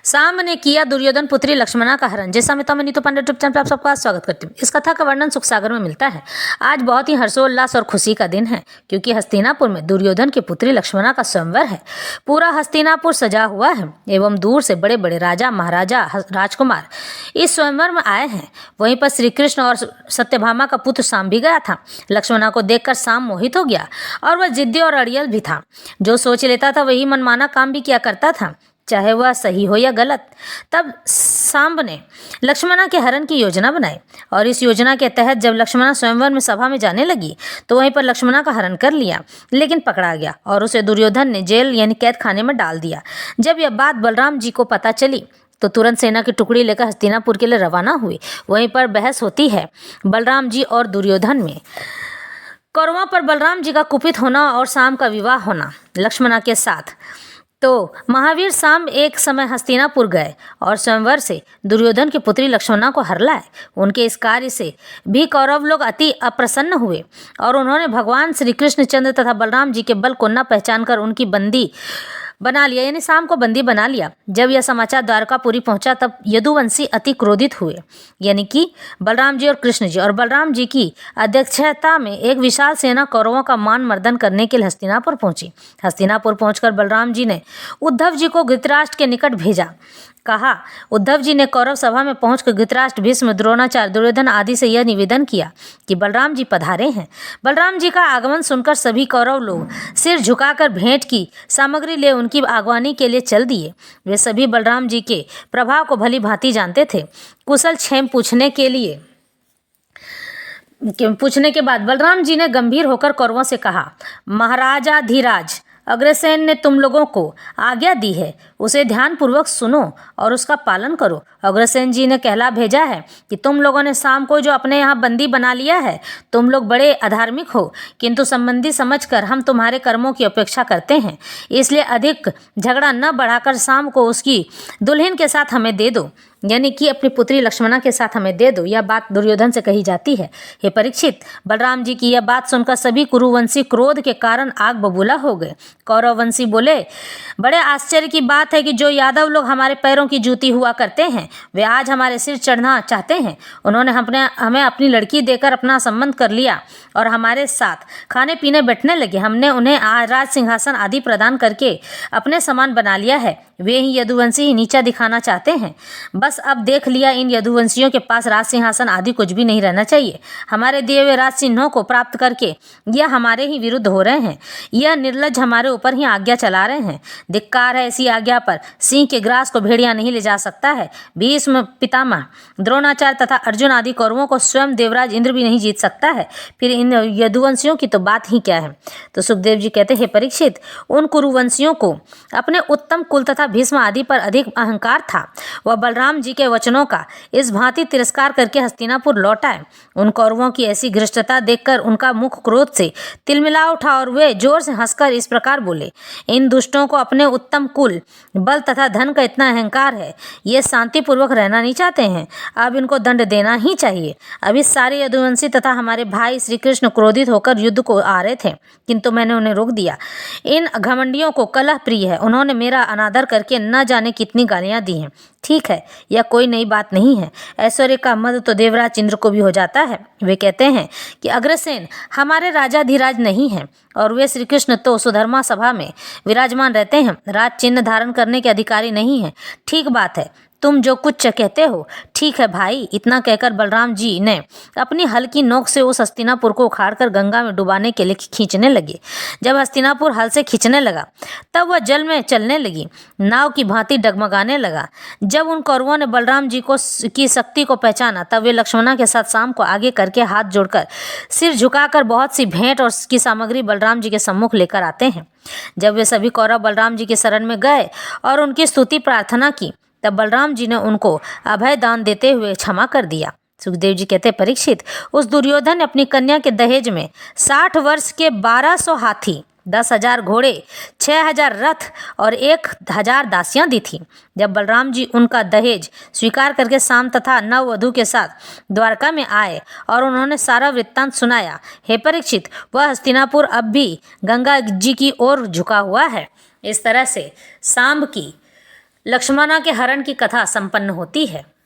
सांब ने किया दुर्योधन पुत्री लक्ष्मणा का हरण। जैसा मैं नीतू पांडे यूट्यूब चैनल पर आप सबका स्वागत करती हूँ। इस कथा का वर्णन सुख सागर में मिलता है। आज बहुत ही हर्षोल्लास और खुशी का दिन है, क्योंकि हस्तिनापुर में दुर्योधन की पुत्री लक्ष्मणा का स्वयंवर है। पूरा हस्तिनापुर सजा हुआ है एवं दूर से बड़े बड़े राजा महाराजा राजकुमार इस स्वयंवर में आए हैं। वहीं पर श्री कृष्ण और सत्यभामा का पुत्र सांब भी गया था। लक्ष्मणा को देखकर सांब मोहित हो गया और वह जिद्दी और अड़ियल भी था। जो सोच लेता था वही मनमाना काम भी किया करता था, चाहे वह सही हो या गलत। तब सांब ने लक्ष्मणा के हरण की योजना बनाई और इस योजना के तहत जब लक्ष्मणा स्वयंवर में सभा में जाने लगी तो वहीं पर लक्ष्मणा का हरण कर लिया, लेकिन पकड़ा गया और उसे दुर्योधन ने जेल यानी कैद खाने में डाल दिया। जब यह बात बलराम जी को पता चली तो तुरंत सेना की टुकड़ी लेकर हस्तिनापुर के लिए रवाना हुई। वहीं पर बहस होती है बलराम जी और दुर्योधन में। कौरवों पर बलराम जी का कुपित होना और सांब का विवाह होना लक्ष्मणा के साथ। तो महावीर सांब एक समय हस्तिनापुर गए और स्वयंवर से दुर्योधन की पुत्री लक्ष्मणा को हर लाए। उनके इस कार्य से भी कौरव लोग अति अप्रसन्न हुए और उन्होंने भगवान श्री कृष्णचंद्र तथा बलराम जी के बल को न पहचान कर उनकी बंदी बना लिया, यानी सांब को बंदी बना लिया। जब यह समाचार द्वारकापुरी पहुंचा तब यदुवंशी अति क्रोधित हुए, यानी कि बलराम जी और कृष्ण जी। और बलराम जी की अध्यक्षता में एक विशाल सेना कौरवों का मान मर्दन करने के लिए हस्तिनापुर पहुंची। हस्तिनापुर पहुंचकर बलराम जी ने उद्धव जी को धृतराष्ट्र के निकट भेजा। कहा, उद्धव जी ने कौरव सभा में पहुंचकर धृतराष्ट्र, भीष्म, द्रोणाचार्य, दुर्योधन आदि से यह निवेदन किया कि बलराम जी पधारे हैं। बलराम जी का आगमन सुनकर सभी कौरव लोग सिर झुकाकर भेंट की सामग्री ले उनकी आगवानी के लिए चल दिए। वे सभी बलराम जी के प्रभाव को भली भांति जानते थे। कुशल क्षेम पूछने के बाद बलराम जी ने गंभीर होकर कौरवों से कहा, महाराजाधिराज अग्रसेन ने तुम लोगों को आज्ञा दी है, उसे ध्यानपूर्वक सुनो और उसका पालन करो। अग्रसेन जी ने कहला भेजा है कि तुम लोगों ने सांब को जो अपने यहाँ बंदी बना लिया है, तुम लोग बड़े अधार्मिक हो, किंतु संबंधी समझकर हम तुम्हारे कर्मों की अपेक्षा करते हैं। इसलिए अधिक झगड़ा न बढ़ाकर सांब को उसकी दुल्हन के साथ हमें दे दो, यानी कि अपनी पुत्री लक्ष्मणा के साथ हमें दे दो। यह बात दुर्योधन से कही जाती है। हे परीक्षित, बलराम जी की यह बात सुनकर सभी कुरुवंशी क्रोध के कारण आग बबूला हो गए। कौरववंशी बोले, बड़े आश्चर्य की बात है कि जो यादव लोग हमारे पैरों की जूती हुआ करते हैं वे आज हमारे सिर चढ़ना चाहते हैं। उन्होंने हमें अपनी लड़की देकर अपना संबंध कर लिया और हमारे साथ खाने पीने बैठने लगे। हमने उन्हें राज सिंहासन आदि प्रदान करके अपने समान बना लिया है। वे ही यदुवंशी ही नीचा दिखाना चाहते हैं। बस अब देख लिया, इन यदुवंशियों के पास राज सिंहासन आदि कुछ भी नहीं रहना चाहिए। हमारे दिए हुए राज चिन्हों को प्राप्त करके यह हमारे ही विरुद्ध हो रहे हैं। यह निर्लज्ज हमारे ऊपर ही आज्ञा चला रहे हैं। धिक्कार है ऐसी आज्ञा पर। सिंह के ग्रास को भेड़िया नहीं ले जा सकता है। भीष्म, पितामह, द्रोणाचार्य तथा अर्जुन आदि कौरवों को स्वयं देवराज इंद्र भी नहीं जीत सकता है, फिर इन यदुवंशियों की तो बात ही क्या है। तो सुखदेव जी कहते हैं, परीक्षित, उन कुरुवंशियों को अपने उत्तम कुल तथा भीष्म आदि पर अधिक अहंकार था। वह बलराम जी के वचनों का इस भांति तिरस्कार करके हस्तिनापुर लौट आए। उन कौरवों की ऐसी घृष्टता देखकर उनका मुख क्रोध से तिलमिला उठा और वे जोर से हंसकर इस प्रकार बोले, इन दुष्टों को अपने उत्तम कुल, बल तथा धन का इतना अहंकार है, ये शांतिपूर्वक रहना नहीं चाहते हैं। अब इनको दंड देना ही चाहिए। अभी सारे यदुवंशी तथा हमारे भाई श्री कृष्ण क्रोधित होकर युद्ध को आ रहे थे, किंतु मैंने उन्हें रोक दिया। इन घमंडियों को कलह प्रिय है। उन्होंने मेरा अनादर करके न जाने कितनी गालियां दी हैं। ठीक है, यह कोई नई बात नहीं है। ऐश्वर्य का मद तो देवराज इंद्र को भी हो जाता है। वे कहते हैं कि अग्रसेन हमारे राजाधिराज नहीं हैं और वे श्री कृष्ण तो सुधर्मा सभा में विराजमान रहते हैं, राज चिन्ह धारण करने के अधिकारी नहीं हैं। ठीक बात है, तुम जो कुछ कहते हो ठीक है भाई। इतना कहकर बलराम जी ने अपनी हल्की नोक से उस हस्तिनापुर को उखाड़कर गंगा में डुबाने के लिए खींचने लगे। जब हस्तिनापुर हल से खींचने लगा तब वह जल में चलने लगी, नाव की भांति डगमगाने लगा। जब उन कौरवों ने बलराम जी की शक्ति को पहचाना तब वे लक्ष्मणा के साथ सांब को आगे करके हाथ जोड़कर सिर झुकाकर बहुत सी भेंट और उसकी सामग्री बलराम जी के सम्मुख लेकर आते हैं। जब वे सभी कौरव बलराम जी के शरण में गए और उनकी स्तुति प्रार्थना की तब बलराम जी ने उनको अभय दान देते हुए क्षमा कर दिया। सुखदेव जी कहते, परीक्षित, उस दुर्योधन ने अपनी कन्या के दहेज में 60 वर्ष के 1200 हाथी, 10,000 घोड़े, 6,000 रथ और 1,000 दासियां दी थी। जब बलराम जी उनका दहेज स्वीकार करके सांब तथा नववधू के साथ द्वारका में आए और उन्होंने सारा वृत्तांत सुनाया। हे परीक्षित, वह हस्तिनापुर अब भी गंगा जी की ओर झुका हुआ है। इस तरह से सांब की लक्ष्मणा के हरण की कथा संपन्न होती है।